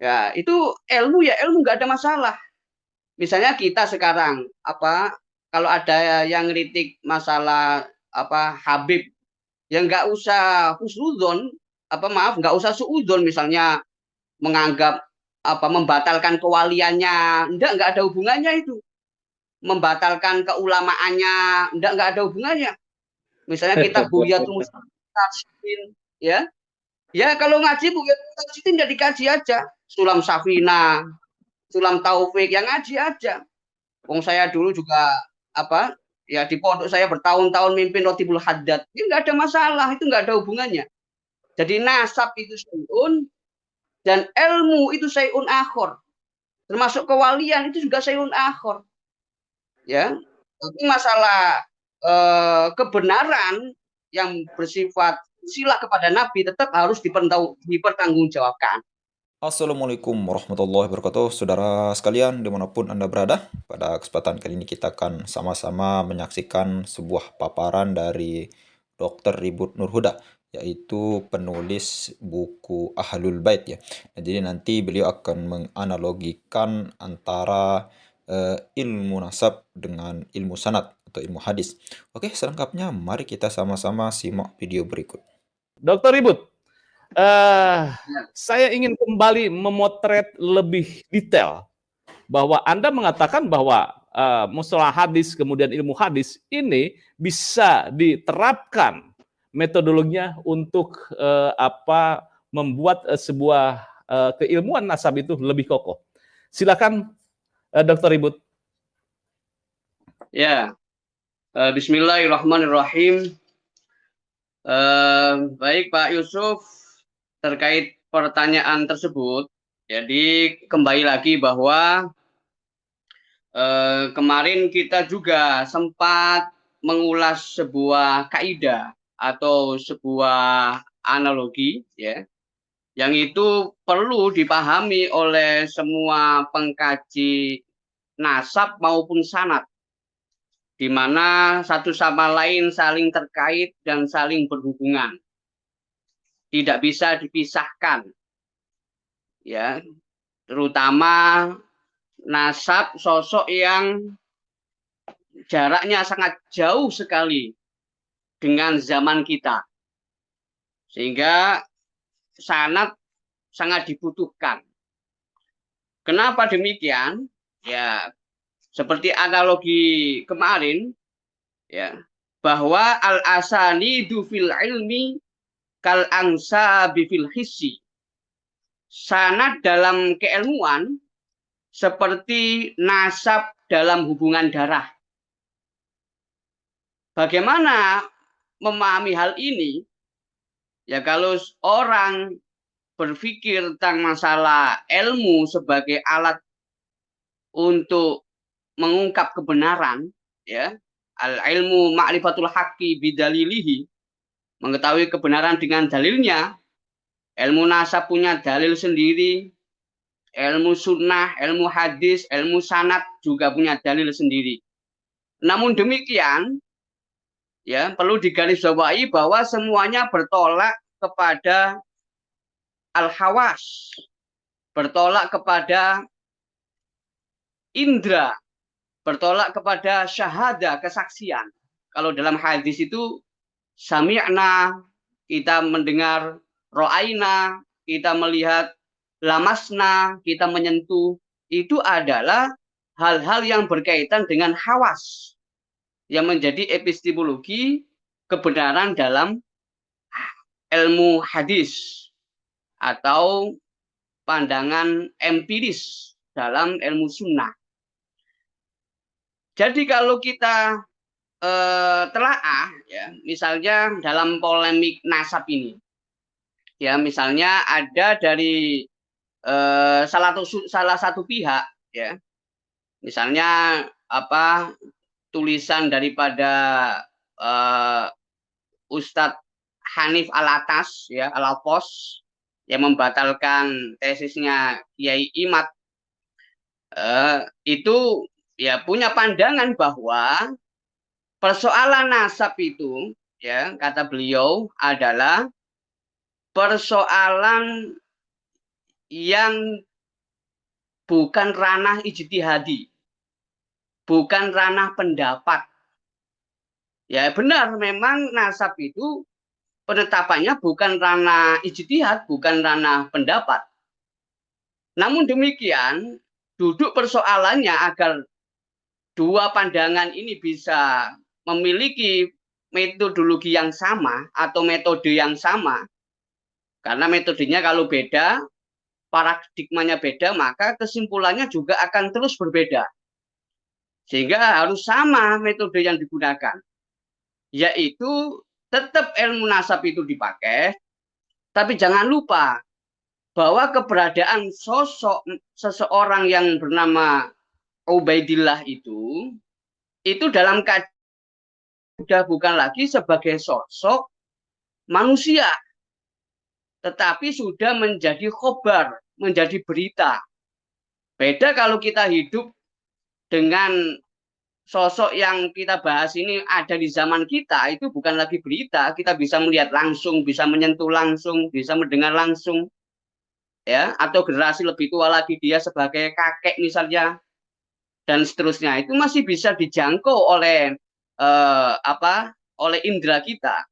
Ya, itu ilmu ya ilmu nggak ada masalah. Misalnya kita sekarang kalau ada yang ngeritik masalah Habib, ya nggak usah husnuzon, maaf nggak usah suudzon, misalnya menganggap membatalkan kewaliannya, nggak ada hubungannya itu. Membatalkan keulamaannya, nggak ada hubungannya. Misalnya kita Buyatul Mustaqim, ya. Ya kalau ngaji Buyatul Mustaqim ya dikaji aja. Sulam Safina, Sulam Taufik, yang ngaji aja. Wong saya dulu juga ya di pondok saya bertahun-tahun mimpin Rotibul Haddad. Ini nggak ada masalah, itu nggak ada hubungannya. Jadi nasab itu syai'un dan ilmu itu syai'un akhor. Termasuk kewalian itu juga syai'un akhor. Ya, tapi masalah kebenaran yang bersifat silah kepada Nabi tetap harus dipertanggungjawabkan. Assalamualaikum warahmatullahi wabarakatuh, saudara sekalian dimanapun Anda berada. Pada kesempatan kali ini kita akan sama-sama menyaksikan sebuah paparan dari Dr. Ribut Nurhuda, yaitu penulis buku Ahlul Bait ya. Nah, jadi nanti beliau akan menganalogikan antara ilmu nasab dengan ilmu sanad atau ilmu hadis. Oke, selengkapnya mari kita sama-sama simak video berikut. Dokter Ribut, Ya. saya ingin kembali memotret lebih detail bahwa Anda mengatakan bahwa mustalah hadis kemudian ilmu hadis ini bisa diterapkan metodologinya untuk membuat sebuah keilmuan nasab itu lebih kokoh. Silakan Dokter Ribut. Ya, Bismillahirrahmanirrahim. Baik Pak Yusuf, terkait pertanyaan tersebut, jadi kembali lagi bahwa kemarin kita juga sempat mengulas sebuah kaidah atau sebuah analogi, ya, yang itu perlu dipahami oleh semua pengkaji nasab maupun sanad, di mana satu sama lain saling terkait dan saling berhubungan, tidak bisa dipisahkan, ya, terutama nasab sosok yang jaraknya sangat jauh sekali dengan zaman kita, sehingga sanad sangat dibutuhkan. Kenapa demikian? Ya, seperti analogi kemarin, ya, bahwa al-asanidu fil ilmi kal angsa bifil hissi. Sanad dalam keilmuan seperti nasab dalam hubungan darah. Bagaimana memahami hal ini? Ya kalau orang berpikir tentang masalah ilmu sebagai alat untuk mengungkap kebenaran, ya, al ilmu ma'rifatul haqqi bidalilihi, mengetahui kebenaran dengan dalilnya. Ilmu nasab punya dalil sendiri, ilmu sunnah, ilmu hadis, ilmu sanad juga punya dalil sendiri. Namun demikian, ya, perlu digarisbawahi bahwa semuanya bertolak kepada al-hawas, bertolak kepada indra, bertolak kepada syahada, kesaksian. Kalau dalam hadis itu sami'na, kita mendengar, ro'aina, kita melihat, lamasna, kita menyentuh, itu adalah hal-hal yang berkaitan dengan hawas, yang menjadi epistemologi kebenaran dalam ilmu hadis atau pandangan empiris dalam ilmu sunnah. Jadi kalau kita telaah, ya, misalnya dalam polemik nasab ini, ya, misalnya ada dari salah satu pihak, ya, misalnya tulisan daripada Ustadz Hanif Alatas, ya, Al-Alpos, yang membatalkan tesisnya Kiai Imad, itu ya punya pandangan bahwa persoalan nasab itu, ya, kata beliau, adalah persoalan yang bukan ranah ijtihadi, bukan ranah pendapat. Ya benar, memang nasab itu penetapannya bukan ranah ijtihad, bukan ranah pendapat. Namun demikian, duduk persoalannya agar dua pandangan ini bisa memiliki metodologi yang sama atau metode yang sama. Karena metodenya kalau beda, paradigmanya beda, maka kesimpulannya juga akan terus berbeda. Sehingga harus sama metode yang digunakan. Yaitu tetap ilmu nasab itu dipakai, tapi jangan lupa bahwa keberadaan sosok seseorang yang bernama Ubaidillah itu dalam keadaan sudah bukan lagi sebagai sosok manusia, tetapi sudah menjadi khobar, menjadi berita. Beda kalau kita hidup dengan sosok yang kita bahas ini ada di zaman kita, itu bukan lagi berita, kita bisa melihat langsung, bisa menyentuh langsung, bisa mendengar langsung, ya, atau generasi lebih tua lagi dia sebagai kakek misalnya, dan seterusnya, itu masih bisa dijangkau oleh oleh indera kita.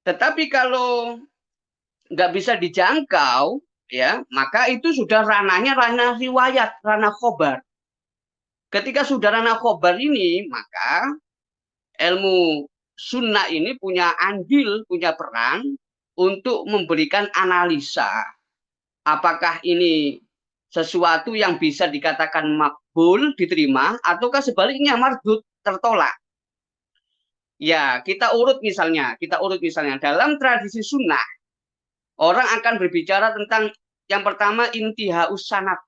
Tetapi kalau nggak bisa dijangkau, ya, maka itu sudah ranahnya ranah riwayat, ranah khobar. Ketika sudah ranah khobar ini, maka ilmu sunnah ini punya andil, punya peran untuk memberikan analisa apakah ini sesuatu yang bisa dikatakan makbul, diterima, ataukah sebaliknya mardud, tertolak. Ya, kita urut misalnya dalam tradisi sunnah, orang akan berbicara tentang yang pertama intihaus sanad,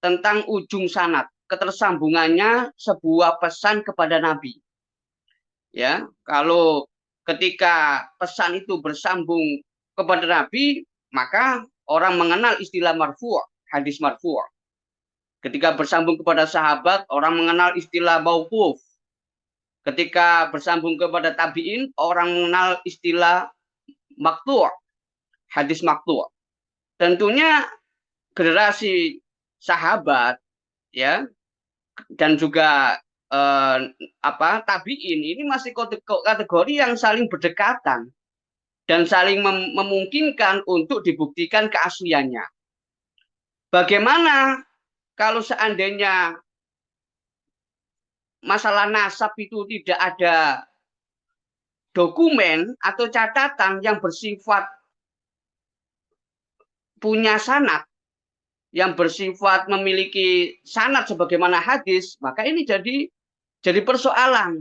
tentang ujung sanad, ketersambungannya sebuah pesan kepada Nabi. Ya, kalau ketika pesan itu bersambung kepada Nabi, maka orang mengenal istilah marfu', hadis marfu'. Ketika bersambung kepada sahabat, orang mengenal istilah mauquf. Ketika bersambung kepada tabi'in, orang mengenal istilah maqtu', hadis maqtu'. Tentunya generasi sahabat, ya, dan juga tabi'in ini masih kategori yang saling berdekatan dan saling memungkinkan untuk dibuktikan keasliannya. Bagaimana kalau seandainya masalah nasab itu tidak ada dokumen atau catatan yang bersifat punya sanad, yang bersifat memiliki sanad sebagaimana hadis, maka ini jadi persoalan.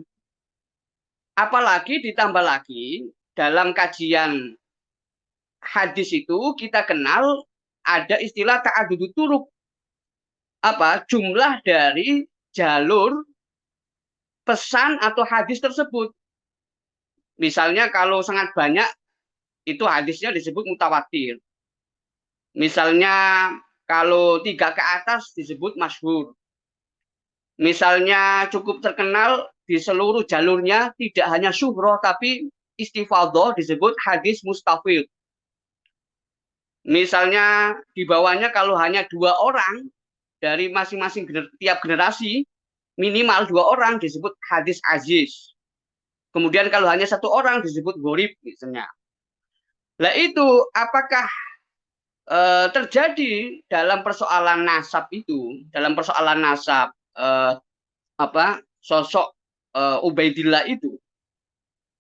Apalagi ditambah lagi dalam kajian hadis itu kita kenal ada istilah ta'adudu turuq. Jumlah dari jalur pesan atau hadis tersebut. Misalnya kalau sangat banyak itu hadisnya disebut mutawatir. Misalnya kalau 3 ke atas disebut masyhur. Misalnya cukup terkenal di seluruh jalurnya tidak hanya syuhroh tapi istifadhah disebut hadis mustafid. Misalnya di bawahnya kalau hanya 2 orang dari masing-masing tiap generasi minimal 2 orang disebut hadis aziz. Kemudian kalau hanya 1 orang disebut gharib misalnya. Nah itu apakah terjadi dalam persoalan nasab itu, dalam persoalan nasab sosok Ubaidillah itu,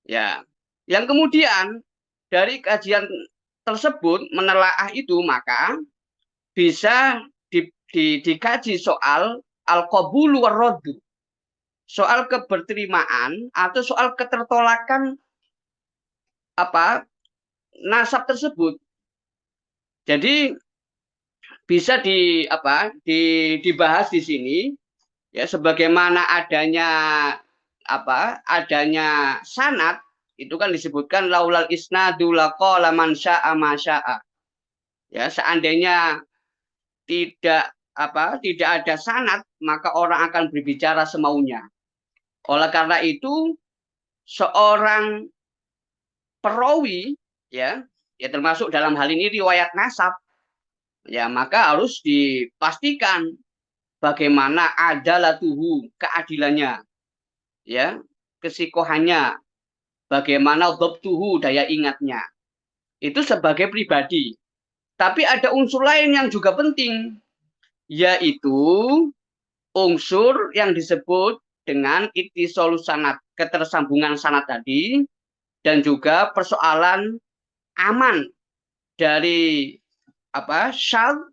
ya, yang kemudian dari kajian tersebut menelaah itu maka bisa dikaji soal al-qabul war-raddu, soal keberterimaan atau soal ketertolakan nasab tersebut. Jadi bisa dibahas di sini, ya, sebagaimana adanya sanad itu kan disebutkan laulal isnadu laqala man syaa ma syaa. Ya, seandainya tidak ada sanad maka orang akan berbicara semaunya. Oleh karena itu seorang perawi, ya termasuk dalam hal ini riwayat nasab, ya maka harus dipastikan bagaimana adalatuhu, keadilannya, ya, kesikohannya, bagaimana dhabtuhu, daya ingatnya. Itu sebagai pribadi. Tapi ada unsur lain yang juga penting, yaitu unsur yang disebut dengan ittisalus sanad, ketersambungan sanad tadi, dan juga persoalan aman dari syadz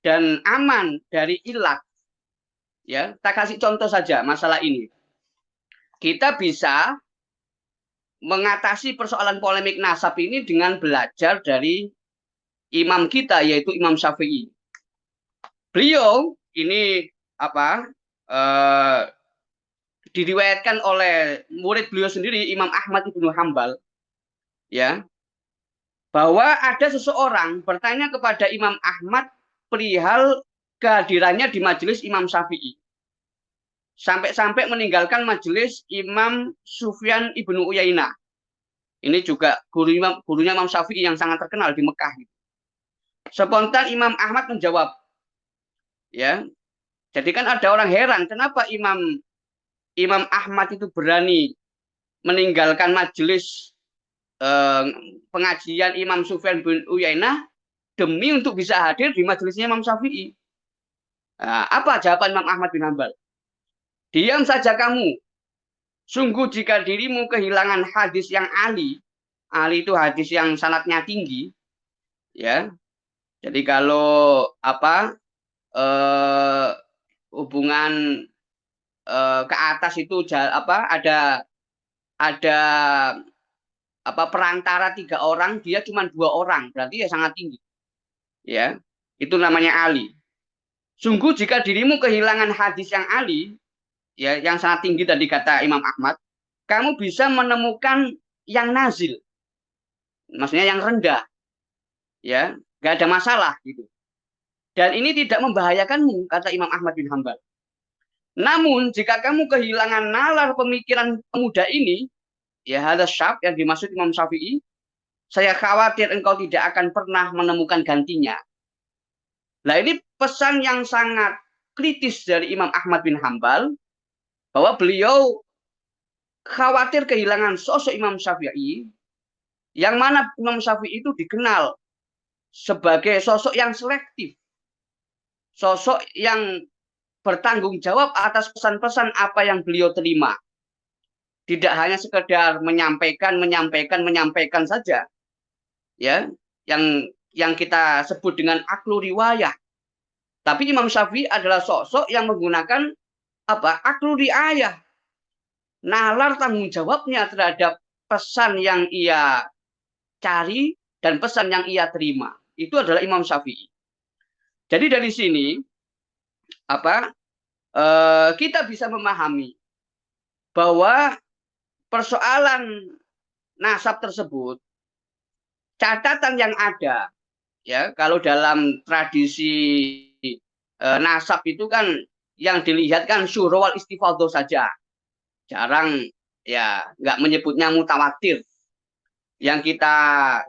dan aman dari ilat. Ya, kita kasih contoh saja masalah ini. Kita bisa mengatasi persoalan polemik nasab ini dengan belajar dari imam kita, yaitu Imam Syafi'i. Beliau ini diriwayatkan oleh murid beliau sendiri, Imam Ahmad ibnu Hambal, ya, bahwa ada seseorang bertanya kepada Imam Ahmad perihal kehadirannya di majelis Imam Syafi'i. Sampai-sampai meninggalkan majelis Imam Sufyan ibnu Uyainah. Ini juga gurunya Imam Syafi'i yang sangat terkenal di Mekah. Spontan Imam Ahmad menjawab, ya. Jadi kan ada orang heran, kenapa Imam Ahmad itu berani meninggalkan majelis pengajian Imam Sufyan bin Uyainah demi untuk bisa hadir di majelisnya Imam Syafi'i. Nah, apa jawaban Imam Ahmad bin Hambal? Diam saja kamu. Sungguh jika dirimu kehilangan hadis yang ali itu hadis yang sanadnya tinggi, ya. Jadi kalau hubungan ke atas itu ada perantara 3 orang, dia cuma 2 orang, berarti ya sangat tinggi. Ya, itu namanya ali. Sungguh jika dirimu kehilangan hadis yang ali, ya, yang sangat tinggi tadi kata Imam Ahmad, kamu bisa menemukan yang nazil. Maksudnya yang rendah. Ya, nggak ada masalah gitu. Dan ini tidak membahayakanmu, kata Imam Ahmad bin Hambal. Namun jika kamu kehilangan nalar pemikiran pemuda ini, ya hadza syab yang dimaksud Imam Syafi'i, saya khawatir engkau tidak akan pernah menemukan gantinya. Nah, ini pesan yang sangat kritis dari Imam Ahmad bin Hambal, bahwa beliau khawatir kehilangan sosok Imam Syafi'i, yang mana Imam Syafi'i itu dikenal sebagai sosok yang selektif, sosok yang bertanggung jawab atas pesan-pesan apa yang beliau terima. Tidak hanya sekedar menyampaikan saja, ya, yang kita sebut dengan aklu riwayah. Tapi Imam Syafi'i adalah sosok yang menggunakan aklu riayah, nalar tanggung jawabnya terhadap pesan yang ia cari dan pesan yang ia terima. Itu adalah Imam Syafi'i. Jadi dari sini kita bisa memahami bahwa persoalan nasab tersebut, catatan yang ada, ya, kalau dalam tradisi nasab itu kan yang dilihat kan syuhra wal istifadhah saja, jarang, ya, nggak menyebutnya mutawatir. Yang kita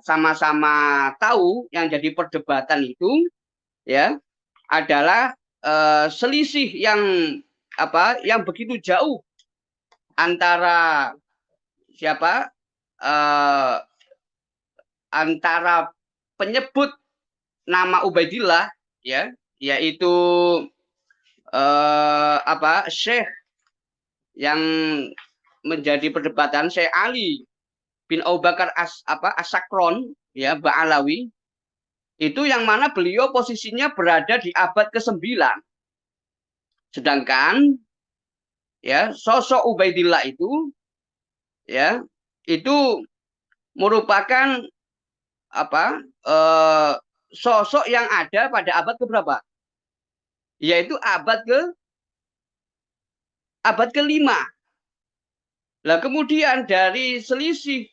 sama-sama tahu yang jadi perdebatan itu, ya, adalah selisih yang begitu jauh antara antara penyebut nama Ubaidillah, ya, yaitu Syekh yang menjadi perdebatan, Syekh Ali bin Abu Bakar As-Sakron, ya, Ba'alawi, itu yang mana beliau posisinya berada di abad ke-9. Sedangkan, ya, sosok Ubaidillah itu, ya, itu merupakan sosok yang ada pada abad keberapa? Yaitu abad ke-5. Nah, kemudian dari selisih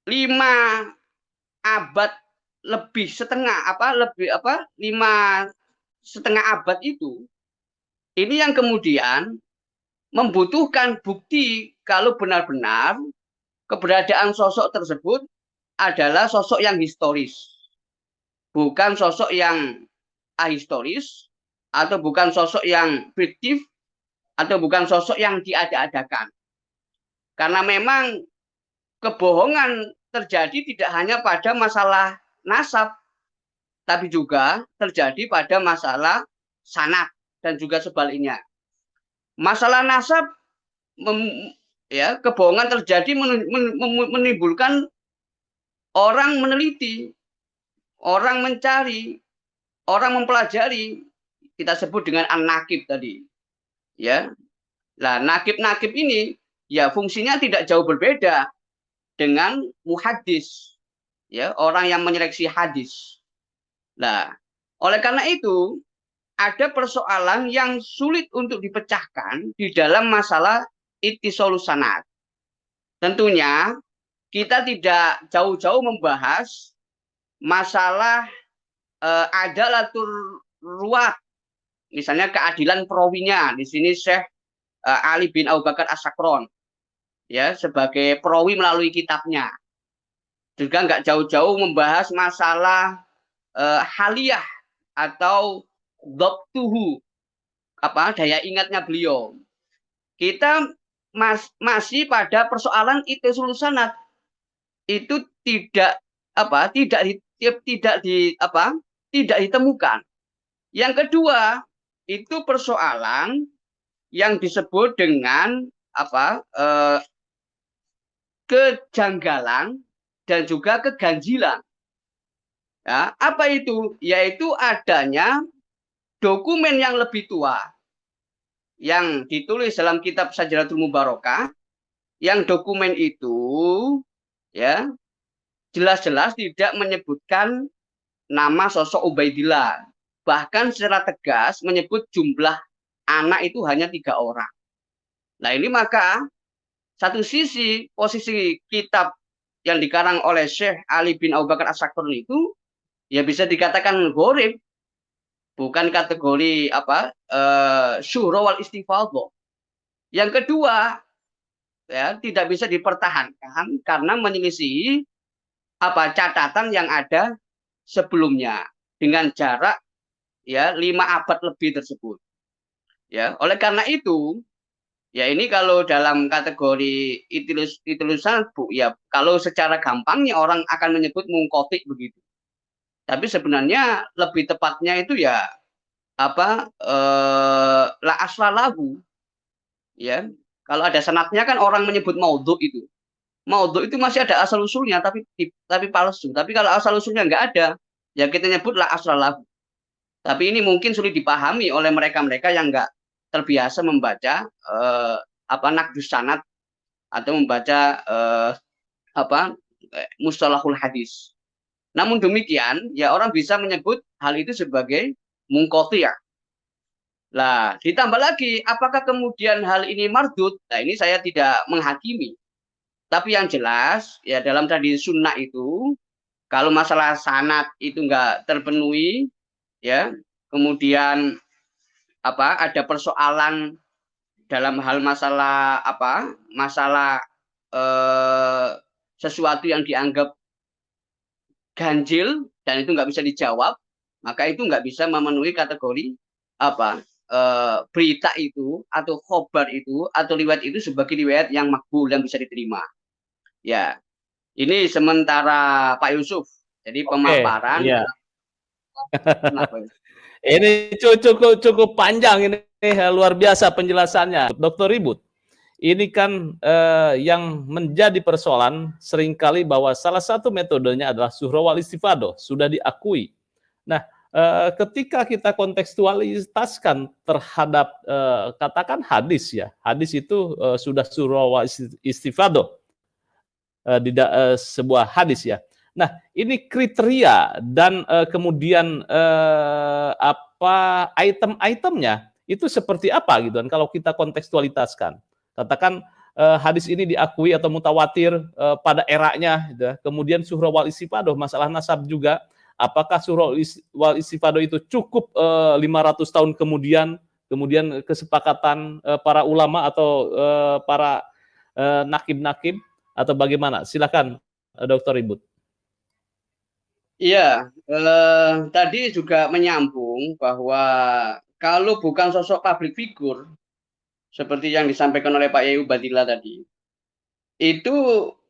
5 abad lebih setengah 5,5 abad itu, ini yang kemudian membutuhkan bukti kalau benar-benar keberadaan sosok tersebut adalah sosok yang historis. bukan sosok yang ahistoris, atau bukan sosok yang fiktif, atau bukan sosok yang diada-adakan. Karena memang kebohongan terjadi tidak hanya pada masalah nasab, tapi juga terjadi pada masalah sanad dan juga sebaliknya. Masalah nasab, kebohongan terjadi menimbulkan orang meneliti, orang mencari, orang mempelajari, kita sebut dengan an-nakib tadi. Ya. Nah, nakib-nakib ini ya fungsinya tidak jauh berbeda dengan muhaddis, ya, orang yang menyeleksi hadis. Nah, oleh karena itu ada persoalan yang sulit untuk dipecahkan di dalam masalah ittisalus sanad. Tentunya kita tidak jauh-jauh membahas masalah adalatul ruwat, misalnya keadilan perawinya. Di sini Syekh Ali bin Abu Bakar As-Sakron, ya, sebagai perawi melalui kitabnya. Juga nggak jauh-jauh membahas masalah haliyah atau dhabtuhu, daya ingatnya beliau. Kita masih pada persoalan ittisalus sanad. Itu tidak ditemukan. Yang kedua, itu persoalan yang disebut dengan kejanggalan dan juga keganjilan. Ya, apa itu? Yaitu adanya dokumen yang lebih tua yang ditulis dalam kitab Sajaratul Mubarakah, yang dokumen itu ya jelas-jelas tidak menyebutkan nama sosok Ubaidillah, bahkan secara tegas menyebut jumlah anak itu hanya 3 orang. Nah, ini maka satu sisi posisi kitab yang dikarang oleh Syekh Ali bin Abu Bakar As-Sakron itu ya bisa dikatakan gharib, bukan kategori syuhra wal istifadhah. Yang kedua, ya, tidak bisa dipertahankan karena menyelisihi catatan yang ada sebelumnya dengan jarak ya 5 abad lebih tersebut. Ya, oleh karena itu, ya ini kalau dalam kategori ittilusan, ya kalau secara gampangnya orang akan menyebut mungqati begitu. Tapi sebenarnya lebih tepatnya itu ya la asla lahu. Ya, kalau ada sanadnya kan orang menyebut maudhu itu. Maudhu itu masih ada asal usulnya tapi palsu. Tapi kalau asal usulnya nggak ada, ya kita nyebut la asla lahu. Tapi ini mungkin sulit dipahami oleh mereka-mereka yang nggak terbiasa membaca naqdus sanad atau membaca mustalahul hadis. Namun demikian, ya orang bisa menyebut hal itu sebagai mungqati'. Nah, ditambah lagi, apakah kemudian hal ini mardud? Nah, ini saya tidak menghakimi. Tapi yang jelas, ya dalam tradisi sunnah itu, kalau masalah sanad itu nggak terpenuhi, ya, kemudian ada persoalan dalam hal masalah sesuatu yang dianggap ganjil dan itu nggak bisa dijawab, maka itu nggak bisa memenuhi kategori berita itu atau khobar itu atau riwayat itu sebagai riwayat yang makbul yang bisa diterima. Ya, ini sementara Pak Yusuf. Jadi pemaparan. Ya. Ini cukup panjang, ini luar biasa penjelasannya, Dr. Ribut. Ini kan yang menjadi persoalan seringkali bahwa salah satu metodenya adalah suhra wal istifadhah, sudah diakui. Nah, ketika kita kontekstualitaskan terhadap katakan hadis ya, hadis itu sudah suhra wal istifadhah di sebuah hadis ya. Nah, ini kriteria dan kemudian item-itemnya itu seperti apa gitu kan kalau kita kontekstualitaskan. Katakan hadis ini diakui atau mutawatir pada eranya, gitu. Kemudian suhra wal istifadhah, masalah nasab juga. Apakah suhra wal istifadhah itu cukup 500 tahun kemudian kesepakatan para ulama atau para nakib-nakib atau bagaimana? Silakan, Dr. Ribut. Iya, tadi juga menyambung bahwa kalau bukan sosok public figure seperti yang disampaikan oleh Pak Yayu Badila tadi, itu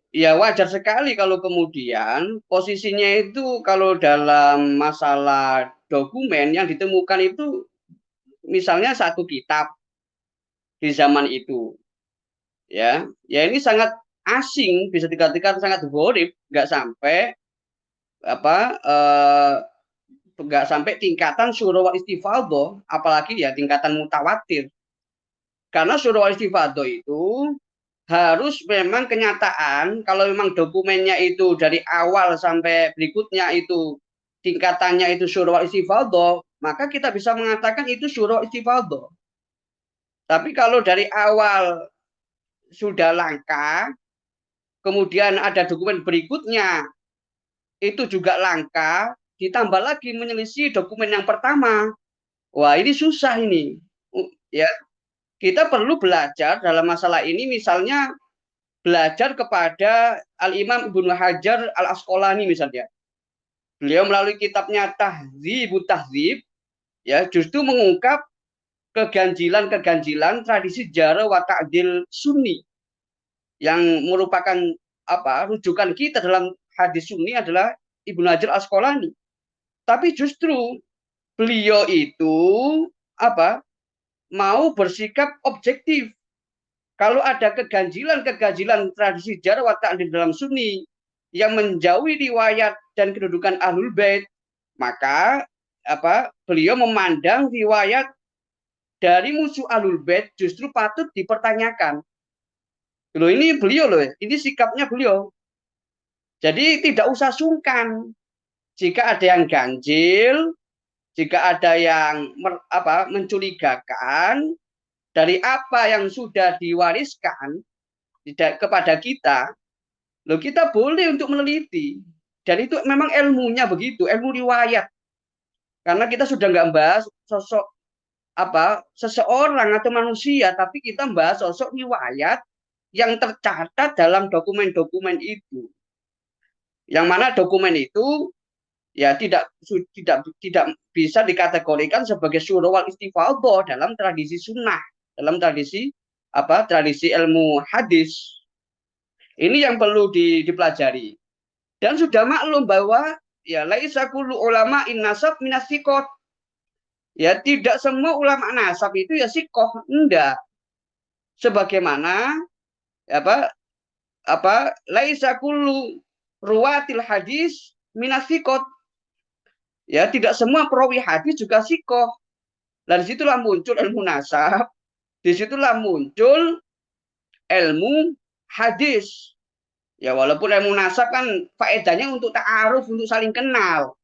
ya wajar sekali kalau kemudian posisinya itu kalau dalam masalah dokumen yang ditemukan itu misalnya satu kitab di zaman itu, ya, ya ini sangat asing, bisa dikatakan sangat gharib, nggak sampai apa nggak sampai tingkatan surah wal istifadho, apalagi ya tingkatan mutawatir. Karena surah wal istifadho itu harus memang kenyataan, kalau memang dokumennya itu dari awal sampai berikutnya itu tingkatannya itu surah wal istifadho, maka kita bisa mengatakan itu surah istifadho. Tapi kalau dari awal sudah langka, kemudian ada dokumen berikutnya itu juga langka, ditambah lagi menyelisih dokumen yang pertama. Wah, ini susah ini. Ya, kita perlu belajar dalam masalah ini, misalnya belajar kepada Al-Imam Ibnu Hajar Al-Asqalani misalnya. Beliau melalui kitabnya Tahdzibut Tahdzib, ya, justru mengungkap keganjilan-keganjilan tradisi jarh wa ta'dil sunni yang merupakan rujukan kita dalam hadis sunni adalah Ibnu Hajar Al-Asqalani. Tapi justru beliau itu mau bersikap objektif. Kalau ada keganjilan-keganjilan tradisi jarh wa ta'dil dalam sunni yang menjauhi riwayat dan kedudukan Ahlul Bait, maka beliau memandang riwayat dari musuh Ahlul Bait justru patut dipertanyakan. Loh, ini beliau loh, ini sikapnya beliau. Jadi tidak usah sungkan jika ada yang ganjil, jika ada yang mencurigakan dari apa yang sudah diwariskan kepada kita, loh kita boleh untuk meneliti. Dan itu memang ilmunya begitu, ilmu riwayat. Karena kita sudah nggak membahas sosok seseorang atau manusia, tapi kita membahas sosok riwayat yang tercatat dalam dokumen-dokumen itu. Yang mana dokumen itu ya tidak bisa dikategorikan sebagai surah wal istifadho dalam tradisi sunnah, dalam tradisi tradisi ilmu hadis. Ini yang perlu dipelajari. Dan sudah maklum bahwa ya laisa kullu ulama in nasab minas siqat. Ya tidak semua ulama nasab itu ya sikoh, enggak. Sebagaimana laisa kullu ruwatil hadis minas siqat. Ya tidak semua perawi hadis juga sikoh. Dan disitulah muncul ilmu nasab, disitulah muncul ilmu hadis. Ya walaupun ilmu nasab kan faedahnya untuk ta'aruf, untuk saling kenal.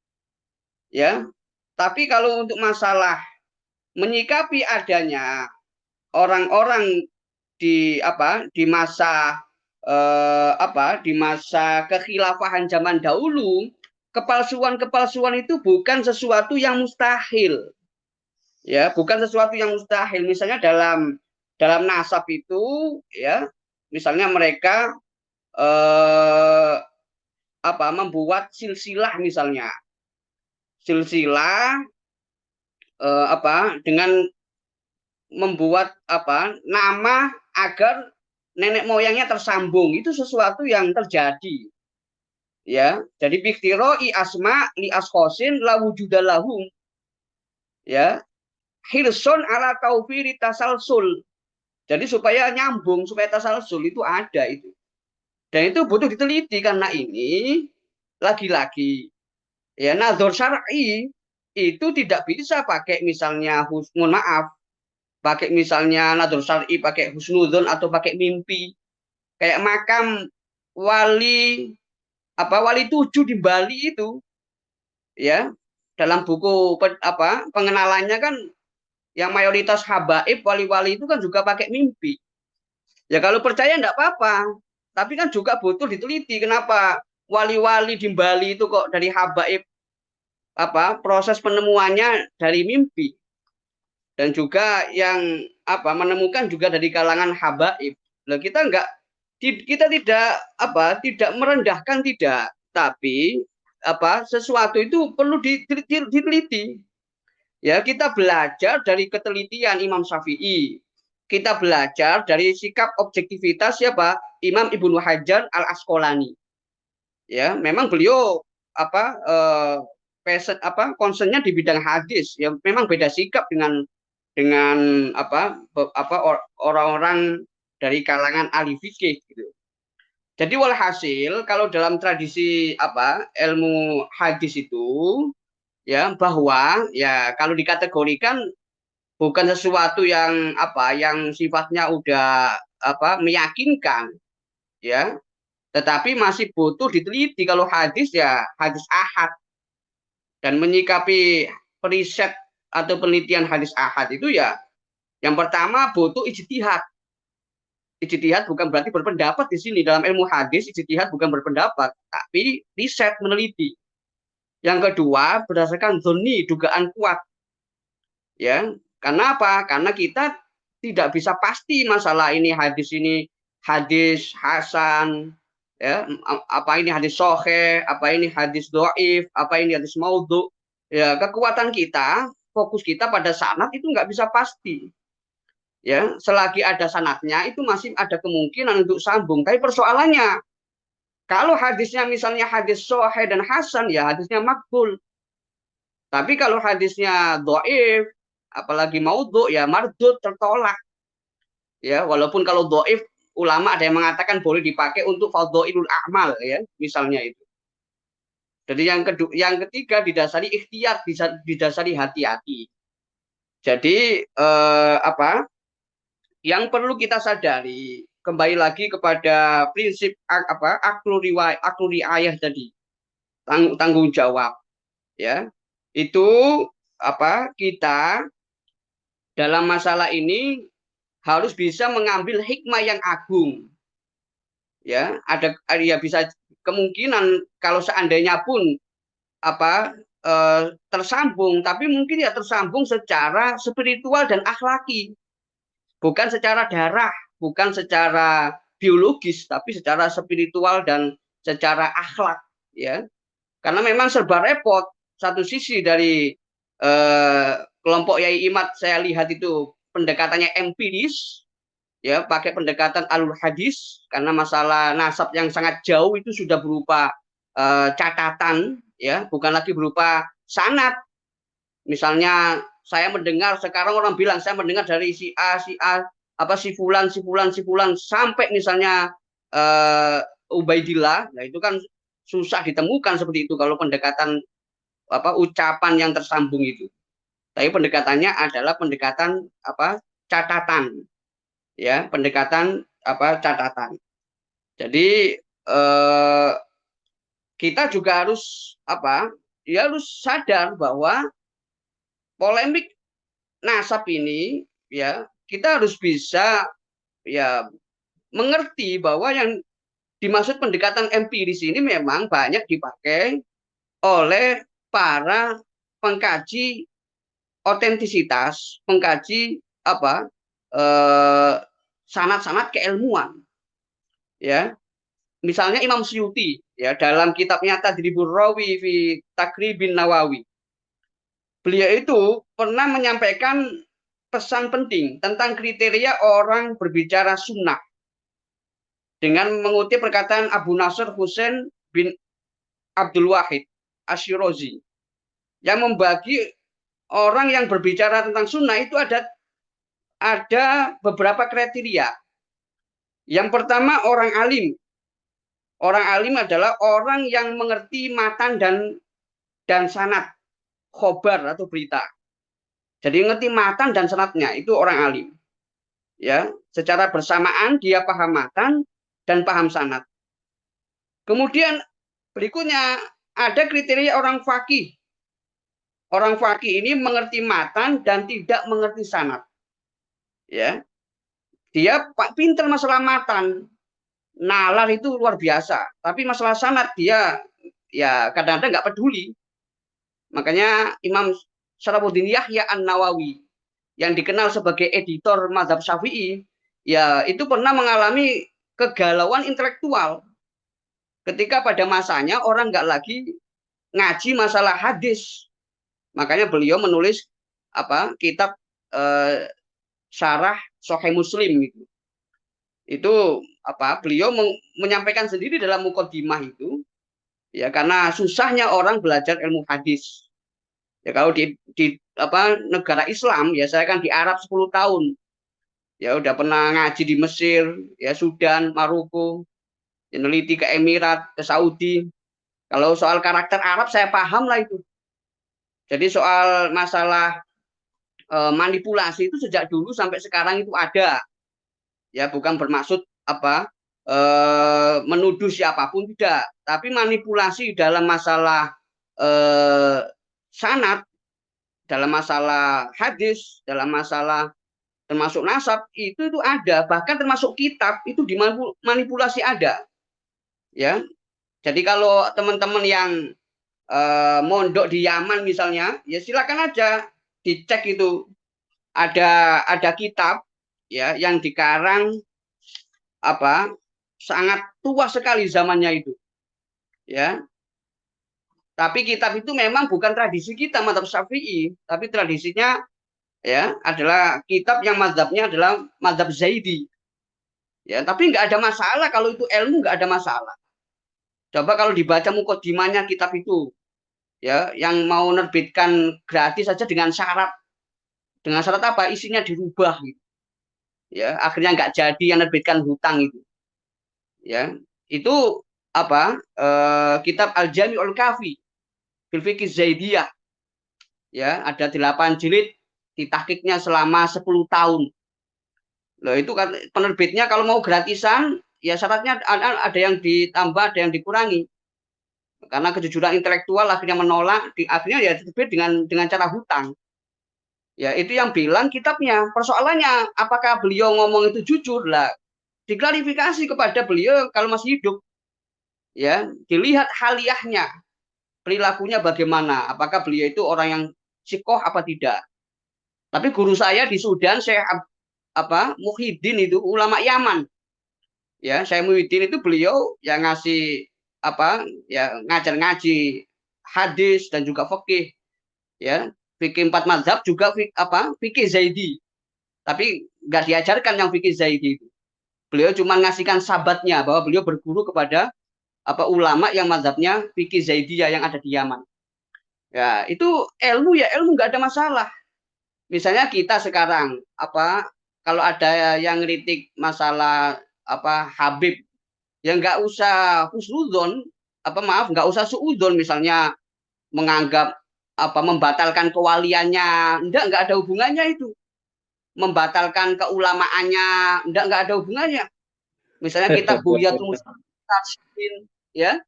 Ya. Tapi kalau untuk masalah menyikapi adanya orang-orang di masa di masa kekhilafahan zaman dahulu, kepalsuan-kepalsuan itu bukan sesuatu yang mustahil. Ya, bukan sesuatu yang mustahil. Misalnya dalam nasab itu ya, misalnya mereka membuat silsilah misalnya. Silsilah dengan membuat nama agar nenek moyangnya tersambung, itu sesuatu yang terjadi. Ya, jadi biktiroi asma li askosin la wujudalahum. Ya, hirson ala taufiri tasalsul. Jadi supaya nyambung, supaya tasalsul itu ada itu. Dan itu butuh diteliti karena ini lagi-lagi ya nadzor syar'i itu tidak bisa pakai misalnya mohon maaf, pakai misalnya nadzor syar'i pakai husnudzon atau pakai mimpi. Kayak makam wali wali 7 di Bali itu ya, dalam buku pengenalannya kan yang mayoritas habaib wali-wali itu kan juga pakai mimpi. Ya kalau percaya enggak apa-apa, tapi kan juga butuh diteliti kenapa wali-wali di Bali itu kok dari habaib proses penemuannya dari mimpi. Dan juga yang menemukan juga dari kalangan habaib. Nah, kita tidak merendahkan, tidak, tapi sesuatu itu perlu diteliti. Ya, kita belajar dari ketelitian Imam Syafi'i. Kita belajar dari sikap objektivitas siapa? Imam Ibnu Hajar Al Asqalani. Ya, memang beliau concernnya di bidang hadis. Ya, memang beda sikap dengan orang-orang dari kalangan ahli fikih gitu. Jadi walhasil kalau dalam tradisi ilmu hadis itu ya bahwa ya kalau dikategorikan bukan sesuatu yang yang sifatnya udah meyakinkan ya, tetapi masih butuh diteliti. Kalau hadis ya hadis ahad, dan menyikapi periset atau penelitian hadis ahad itu ya yang pertama butuh ijtihad. Ijtihad bukan berarti berpendapat di sini. Dalam ilmu hadis ijtihad bukan berpendapat, tapi riset, meneliti. Yang kedua berdasarkan dzonni, dugaan kuat. Ya, karena apa? Karena kita tidak bisa pasti masalah ini hadis hasan, ya, apa ini hadis sahih, apa ini hadis dhaif, apa ini hadis maudhu. Ya, kekuatan kita, fokus kita pada sanad itu nggak bisa pasti. Ya, selagi ada sanadnya itu masih ada kemungkinan untuk sambung. Tapi persoalannya kalau hadisnya misalnya hadis sahih dan hasan ya hadisnya makbul. Tapi kalau hadisnya dhaif apalagi maudhu ya mardud, tertolak. Ya, walaupun kalau dhaif ulama ada yang mengatakan boleh dipakai untuk fadhailul a'mal ya, misalnya itu. Jadi yang ketiga didasari ikhtiyat, bisa didasari hati-hati. Jadi yang perlu kita sadari kembali lagi kepada prinsip aklu riwayah tadi, tanggung jawab ya. Itu kita dalam masalah ini harus bisa mengambil hikmah yang agung. Ya, ya bisa kemungkinan kalau seandainya pun tersambung, tapi mungkin ya tersambung secara spiritual dan akhlaki. Bukan secara darah, bukan secara biologis, tapi secara spiritual dan secara akhlak, ya. Karena memang serba repot. Satu sisi dari kelompok Yai Imad saya lihat itu pendekatannya empiris, ya, pakai pendekatan alul hadis, karena masalah nasab yang sangat jauh itu sudah berupa catatan, ya, bukan lagi berupa sanad. Misalnya saya mendengar sekarang orang bilang saya mendengar dari si fulan sampai misalnya Ubaidillah, nah itu kan susah ditemukan seperti itu kalau pendekatan ucapan yang tersambung itu. Tapi pendekatannya adalah pendekatan catatan, ya, pendekatan catatan. Jadi kita juga harus harus sadar bahwa polemik nasab ini ya kita harus bisa ya mengerti bahwa yang dimaksud pendekatan empiris ini memang banyak dipakai oleh para pengkaji otentisitas, pengkaji sanad-sanad keilmuan. Ya. Misalnya Imam Suyuti ya dalam kitabnya Tadribur Rawi fi Takribin Nawawi. Beliau itu pernah menyampaikan pesan penting tentang kriteria orang berbicara sunnah dengan mengutip perkataan Abu Nasr Husain bin Abdul Wahid Asyirazi yang membagi orang yang berbicara tentang sunnah itu ada beberapa kriteria. Yang pertama orang alim. Orang alim adalah orang yang mengerti matan dan sanad, khobar atau berita. Jadi ngerti matan dan sanadnya itu orang alim. Ya, secara bersamaan dia paham matan dan paham sanad. Kemudian berikutnya ada kriteria orang faqih. Orang faqih ini mengerti matan dan tidak mengerti sanad. Ya. Dia pintar masalah matan. Nalar itu luar biasa, tapi masalah sanad dia ya kadang-kadang nggak peduli. Makanya Imam Syarafuddin Yahya An-Nawawi yang dikenal sebagai editor mazhab Syafi'i, ya itu pernah mengalami kegalauan intelektual ketika pada masanya orang nggak lagi ngaji masalah hadis. Makanya beliau menulis kitab syarah Sahih Muslim gitu. Itu beliau menyampaikan sendiri dalam mukaddimah itu, ya, karena susahnya orang belajar ilmu hadis. Ya, kalau di negara Islam, ya saya kan di Arab 10 tahun. Ya udah pernah ngaji di Mesir, ya Sudan, Maroko, ya, neliti ke Emirat, ke Saudi. Kalau soal karakter Arab saya paham lah itu. Jadi soal masalah manipulasi itu sejak dulu sampai sekarang itu ada. Ya bukan bermaksud menuduh siapapun, tidak, tapi manipulasi dalam masalah sanad, dalam masalah hadis, dalam masalah termasuk nasab itu ada, bahkan termasuk kitab itu dimanipulasi ada, ya. Jadi kalau teman-teman yang mondok di Yaman misalnya, ya silakan aja dicek itu ada kitab, ya, yang dikarang sangat tua sekali zamannya itu, ya. Tapi kitab itu memang bukan tradisi kita mazhab Syafi'i, tapi tradisinya, ya, adalah kitab yang mazhabnya adalah mazhab Zaidi. Ya, tapi nggak ada masalah kalau itu ilmu, nggak ada masalah. Coba kalau dibaca mukaddimahnya kitab itu, ya, yang mau nerbitkan gratis saja dengan syarat apa? Isinya dirubah gitu. Ya, akhirnya nggak jadi, yang nerbitkan hutang itu. Ya, itu kitab Al-Jami'ul Kafi fil Fiqh Zaidiyah. Ya, ada 8 jilid, ditahqiqnya selama 10 tahun. Loh, itu kan penerbitnya kalau mau gratisan, ya syaratnya ada yang ditambah, ada yang dikurangi. Karena kejujuran intelektual akhirnya menolak, akhirnya ya terbit dengan cara hutang. Ya, itu yang bilang kitabnya. Persoalannya apakah beliau ngomong itu jujur lah? Diklarifikasi kepada beliau kalau masih hidup. Ya, dilihat haliyahnya, perilakunya bagaimana, apakah beliau itu orang yang sikoh apa tidak. Tapi guru saya di Sudan, Syekh Muhyiddin, itu ulama Yaman. Ya, Syekh Muhyiddin itu beliau yang ngasih ya, ngajar ngaji hadis dan juga fikih. Ya, fikih 4 mazhab, juga fikih Zaidi. Tapi nggak diajarkan yang fikih Zaidi itu. Beliau cuma ngasihkan sahabatnya bahwa beliau berguru kepada ulama yang mazhabnya fikih Zaidiyah yang ada di Yaman. Ya, itu ilmu, ya ilmu, nggak ada masalah. Misalnya kita sekarang kalau ada yang ngeritik masalah Habib, ya nggak usah husnudzon, nggak usah suudzon, misalnya menganggap membatalkan kewaliannya, nggak ada hubungannya itu. Membatalkan keulamaannya, nggak ada hubungannya. Misalnya kita Bughyatul Mustaqim, ya.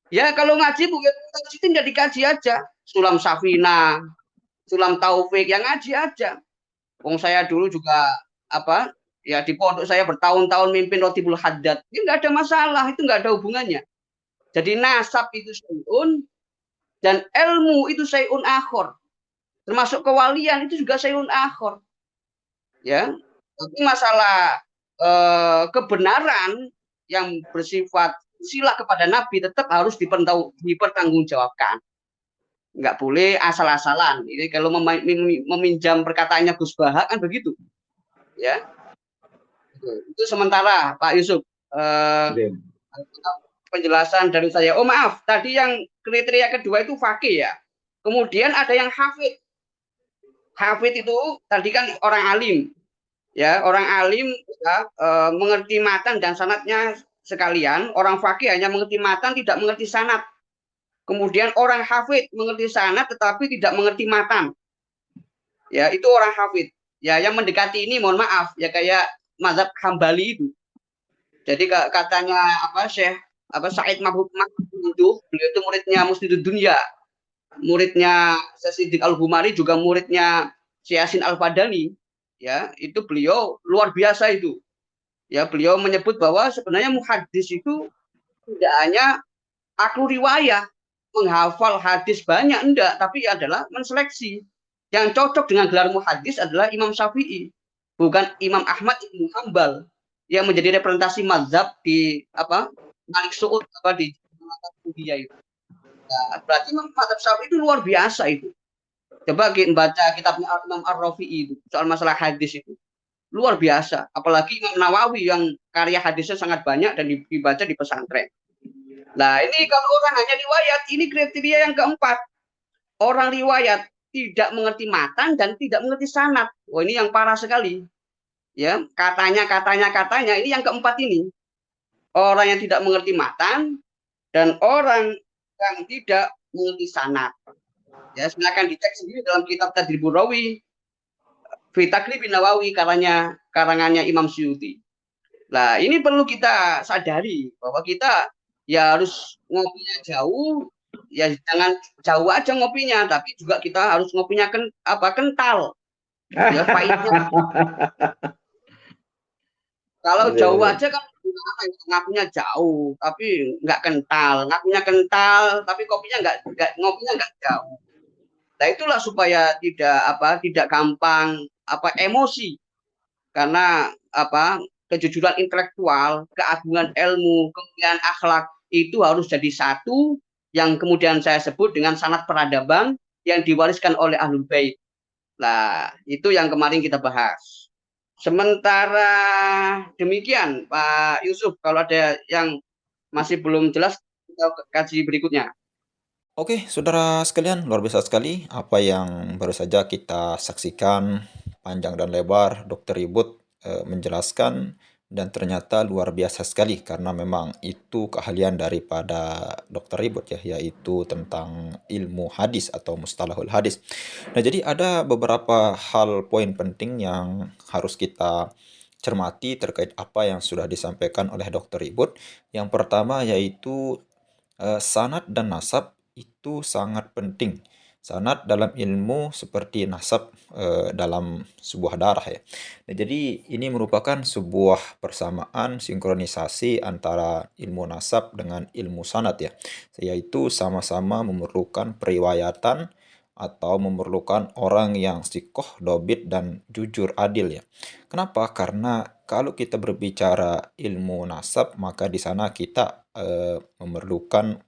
Ya kalau ngaji Bughyatul Mustaqim nggak dikaji aja. Sulam Safina, Sulam Taufik, yang ngaji aja. Wong saya dulu juga ya di pondok saya bertahun-tahun mimpin Rotibul Haddad. Ini nggak ada masalah, itu nggak ada hubungannya. Jadi nasab itu syai'un dan ilmu itu syai'un akhor. Termasuk kewalian itu juga syai'un akhor. Ya. Tapi masalah kebenaran yang bersifat sila kepada Nabi tetap harus dipertanggungjawabkan. Nggak boleh asal-asalan. Ini kalau meminjam perkataannya Gus Bahak kan begitu. Ya. Itu sementara Pak Yusuf. Penjelasan dari saya. Oh maaf, tadi yang kriteria kedua itu faqih ya. Kemudian ada yang hafid. Hafid itu tadi kan orang alim. Ya, orang alim ya, mengerti matan dan sanadnya sekalian. Orang faqih hanya mengerti matan, tidak mengerti sanad. Kemudian orang hafid mengerti sanad tetapi tidak mengerti matan. Ya, itu orang hafid. Ya, yang mendekati ini mohon maaf ya kayak mazhab Hambali itu. Jadi katanya Syekh Said Mahmud itu, beliau itu muridnya Musnidud Dunya. Muridnya Siddiq Al-Humari, juga muridnya Yasin Al-Fadani. Ya, itu beliau luar biasa itu. Ya, beliau menyebut bahwa sebenarnya muhaddis itu tidak hanya aklu riwayah, menghafal hadis banyak, enggak, tapi adalah menseleksi. Yang cocok dengan gelar muhaddis adalah Imam Syafi'i, bukan Imam Ahmad Ibnu Hambal yang menjadi representasi mazhab di Malik Su'ud di India itu. Nah, berarti madzhab Syafi'i itu luar biasa itu. Coba kita baca kitabnya Imam Ar-Rafi'i itu soal masalah hadis itu. Luar biasa. Apalagi Imam Nawawi yang karya hadisnya sangat banyak dan dibaca di pesantren. Nah, ini kalau orang hanya riwayat, ini kriteria yang keempat. Orang riwayat tidak mengerti matan dan tidak mengerti sanad. Oh, ini yang parah sekali. Ya, katanya ini yang keempat ini. Orang yang tidak mengerti matan dan orang yang tidak mengerti sanad. Ya, silakan dicek sendiri dalam kitab Tadribur Rawi, Fi Takribin Nawawi karangannya Imam Suyuti. Nah, ini perlu kita sadari bahwa kita ya harus ngopinya jauh, ya jangan jauh aja ngopinya, tapi juga kita harus ngopinya kental, ya pahitnya. Kalau Iya, jauh iya. aja kan ngakunya jauh, tapi nggak kental, ngakunya kental, tapi kopinya nggak ngopinya nggak jauh. Nah itulah supaya tidak gampang emosi karena kejujuran intelektual, keagungan ilmu, kemuliaan akhlak itu harus jadi satu yang kemudian saya sebut dengan sanad peradaban yang diwariskan oleh Ahlul Bait. Nah, itu yang kemarin kita bahas. Sementara demikian, Pak Yusuf, kalau ada yang masih belum jelas, kita kaji berikutnya. Oke, saudara sekalian, luar biasa sekali apa yang baru saja kita saksikan panjang dan lebar Dr. Ribut menjelaskan dan ternyata luar biasa sekali karena memang itu keahlian daripada Dr. Ribut ya, yaitu tentang ilmu hadis atau mustalahul hadis. Nah, jadi ada beberapa hal poin penting yang harus kita cermati terkait apa yang sudah disampaikan oleh Dr. Ribut. Yang pertama yaitu sanad dan nasab itu sangat penting. Sanad dalam ilmu seperti nasab dalam sebuah darah ya. Nah, jadi ini merupakan sebuah persamaan sinkronisasi antara ilmu nasab dengan ilmu sanad ya. Yaitu sama-sama memerlukan periwayatan atau memerlukan orang yang sikoh, dobit, dan jujur adil ya. Kenapa? Karena kalau kita berbicara ilmu nasab, maka di sana kita memerlukan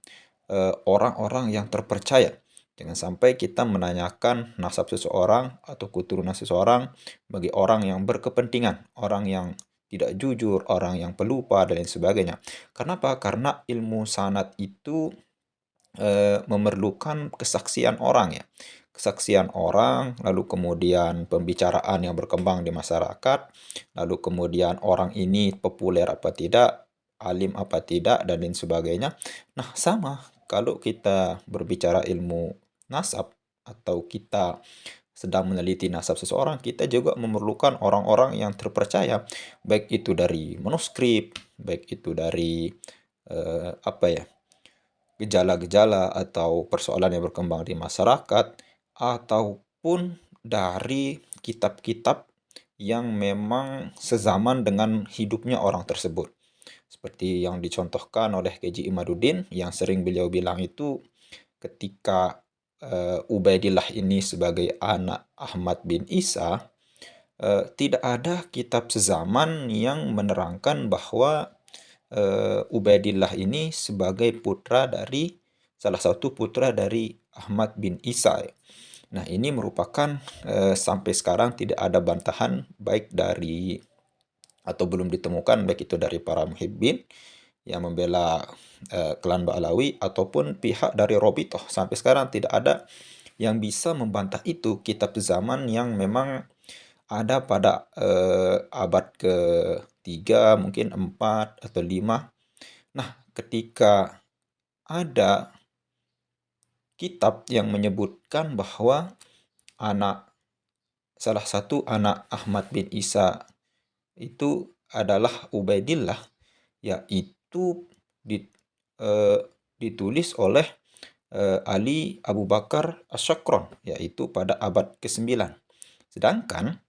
orang-orang yang terpercaya. Jangan sampai kita menanyakan nasab seseorang atau keturunan seseorang bagi orang yang berkepentingan, orang yang tidak jujur, orang yang pelupa, dan lain sebagainya. Kenapa? Karena ilmu sanad itu memerlukan kesaksian orang ya. Kesaksian orang, lalu kemudian pembicaraan yang berkembang di masyarakat, lalu kemudian orang ini populer apa tidak, alim apa tidak, dan lain sebagainya. Nah, sama kalau kita berbicara ilmu nasab atau kita sedang meneliti nasab seseorang, kita juga memerlukan orang-orang yang terpercaya, baik itu dari manuskrip, baik itu dari gejala-gejala atau persoalan yang berkembang di masyarakat, ataupun dari kitab-kitab yang memang sezaman dengan hidupnya orang tersebut. Seperti yang dicontohkan oleh K.J. Imaduddin, yang sering beliau bilang itu ketika Ubaidillah ini sebagai anak Ahmad bin Isa, tidak ada kitab sezaman yang menerangkan bahwa Ubaidillah ini sebagai salah satu putra dari Ahmad bin Isa. Nah, ini merupakan sampai sekarang tidak ada bantahan baik dari atau belum ditemukan baik itu dari para muhibbin yang membela klan Ba'alawi ataupun pihak dari Robitoh. Sampai sekarang tidak ada yang bisa membantah itu kitab zaman yang memang ada pada abad ke-3, mungkin 4 atau 5. Nah, ketika ada kitab yang menyebutkan bahwa salah satu anak Ahmad bin Isa itu adalah Ubaidillah, yaitu ditulis oleh Ali Abu Bakar Asyakron, yaitu pada abad ke-9. Sedangkan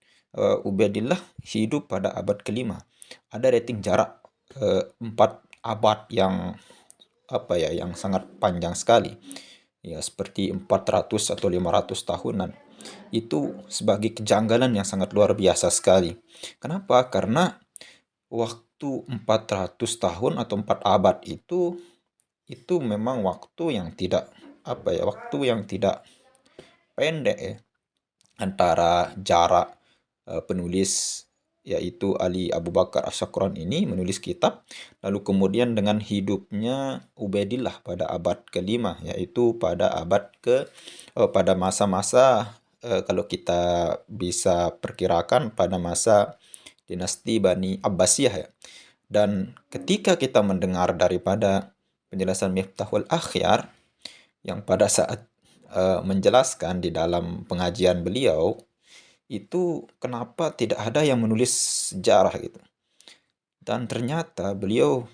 Ubaidillah hidup pada abad ke-5. Ada rating jarak 4 abad yang yang sangat panjang sekali. Ya, seperti 400 atau 500 tahunan. Itu sebagai kejanggalan yang sangat luar biasa sekali. Kenapa? Karena waktu 400 tahun atau 4 abad itu memang waktu yang tidak waktu yang tidak pendek ya, antara jarak penulis yaitu Ali Abu Bakar As-Sakran ini menulis kitab, lalu kemudian dengan hidupnya Ubaidillah pada abad kelima, yaitu pada pada masa-masa kalau kita bisa perkirakan pada masa dinasti Bani Abbasiyah ya. Dan ketika kita mendengar daripada penjelasan Miftahul Akhyar yang pada saat menjelaskan di dalam pengajian beliau, itu kenapa tidak ada yang menulis sejarah gitu. Dan ternyata beliau,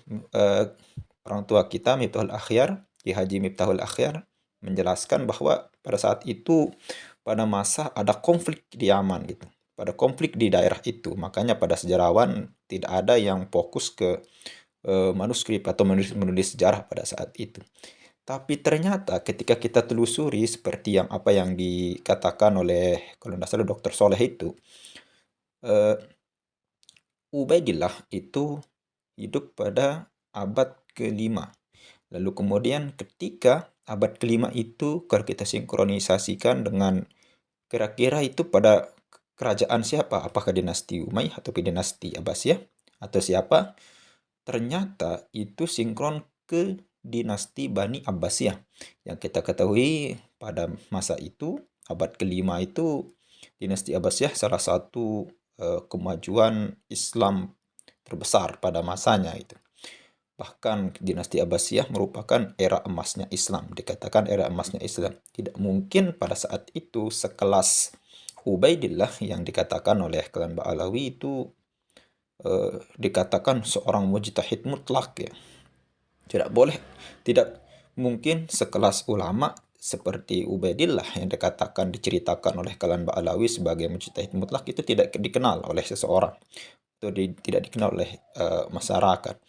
orang tua kita Miftahul Akhyar, Ki Haji Miftahul Akhyar, menjelaskan bahwa pada saat itu pada masa ada konflik di Yaman gitu. Pada konflik di daerah itu, makanya pada sejarawan tidak ada yang fokus ke manuskrip atau menulis sejarah pada saat itu. Tapi ternyata ketika kita telusuri seperti apa yang dikatakan oleh kalau tidak salah Dr. Soleh itu, Ubaidillah itu hidup pada abad ke-5. Lalu kemudian ketika abad ke-5 itu kalau kita sinkronisasikan dengan kira-kira itu pada kerajaan siapa? Apakah dinasti Umayyah atau dinasti Abbasiyah atau siapa? Ternyata itu sinkron ke dinasti Bani Abbasiyah. Yang kita ketahui pada masa itu, abad ke-5 itu, dinasti Abbasiyah salah satu kemajuan Islam terbesar pada masanya itu. Bahkan dinasti Abbasiyah merupakan era emasnya Islam. Dikatakan era emasnya Islam. Tidak mungkin pada saat itu sekelas Ubaidillah yang dikatakan oleh klan Ba'alawi itu dikatakan seorang mujtahid mutlak ya. Tidak mungkin sekelas ulama seperti Ubaidillah yang diceritakan oleh klan Ba'alawi sebagai mujtahid mutlak itu tidak dikenal oleh seseorang atau tidak dikenal oleh masyarakat.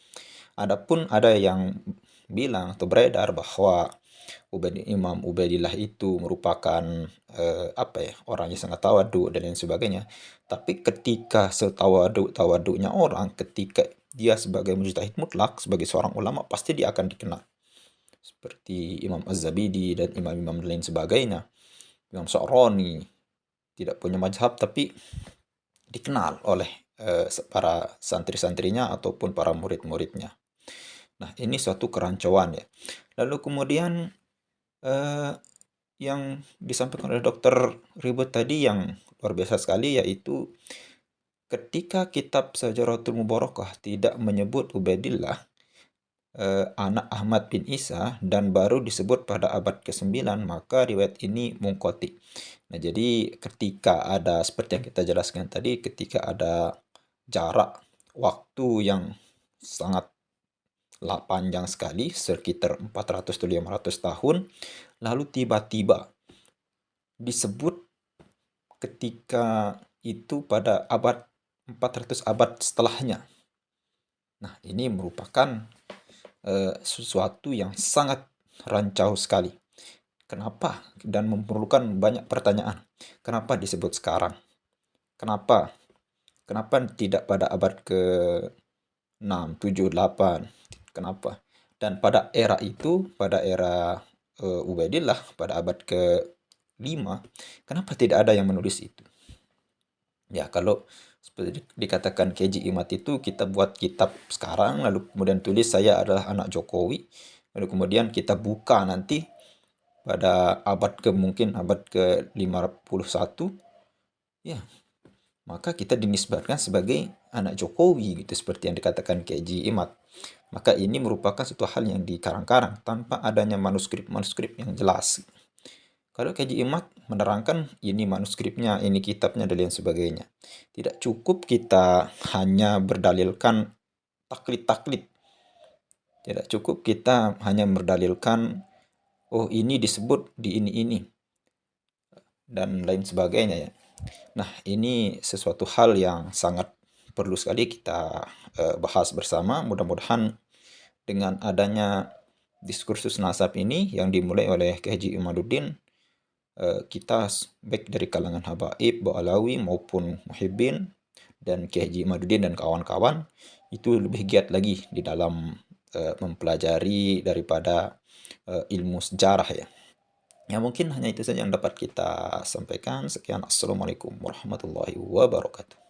Adapun ada yang bilang atau beredar bahwa Imam Ubaidillah itu merupakan orangnya sangat tawadu dan lain sebagainya. Tapi ketika tawaduknya orang, ketika dia sebagai mujtahid mutlak, sebagai seorang ulama, pasti dia akan dikenal. Seperti Imam Az-Zabidi dan imam-imam lain sebagainya. Imam Sa'roni tidak punya mazhab tapi dikenal oleh para santri-santrinya ataupun para murid-muridnya. Nah, ini suatu kerancuan ya. Lalu kemudian yang disampaikan oleh Dr. Ribut tadi yang luar biasa sekali, yaitu ketika kitab Syajaratul Mubarakah tidak menyebut Ubaidillah anak Ahmad bin Isa dan baru disebut pada abad ke-9, maka riwayat ini munqati. Nah, jadi ketika ada seperti yang kita jelaskan tadi, ketika ada jarak waktu yang sangat panjang sekali, sekitar 400-500 tahun, lalu tiba-tiba disebut ketika itu pada abad 400 abad setelahnya. Nah, ini merupakan sesuatu yang sangat rancau sekali. Kenapa? Dan memerlukan banyak pertanyaan. Kenapa disebut sekarang? Kenapa? Kenapa tidak pada abad ke-6, 7, 8? Kenapa? Dan pada era itu, pada era Ubaidillah, pada abad ke-5, kenapa tidak ada yang menulis itu? Ya, kalau seperti dikatakan KJ Imat itu, kita buat kitab sekarang, lalu kemudian tulis saya adalah anak Jokowi, lalu kemudian kita buka nanti pada mungkin abad ke-51, ya, maka kita dinisbatkan sebagai anak Jokowi gitu, seperti yang dikatakan KJ Imat. Maka ini merupakan suatu hal yang dikarang-karang tanpa adanya manuskrip yang jelas. Kalau KJ Imat menerangkan ini manuskripnya, ini kitabnya, dan lain sebagainya. Tidak cukup kita hanya berdalilkan taklid. Tidak cukup kita hanya berdalilkan, oh ini disebut di ini. Dan lain sebagainya ya. Nah, ini sesuatu hal yang sangat perlu sekali kita bahas bersama. Mudah-mudahan dengan adanya diskursus nasab ini yang dimulai oleh Haji Imaduddin, kita baik dari kalangan habaib, Ba'alawi maupun muhibbin dan Ki Haji Imaduddin dan kawan-kawan itu lebih giat lagi di dalam mempelajari daripada ilmu sejarah ya. Ya mungkin hanya itu saja yang dapat kita sampaikan. Sekian, assalamualaikum warahmatullahi wabarakatuh.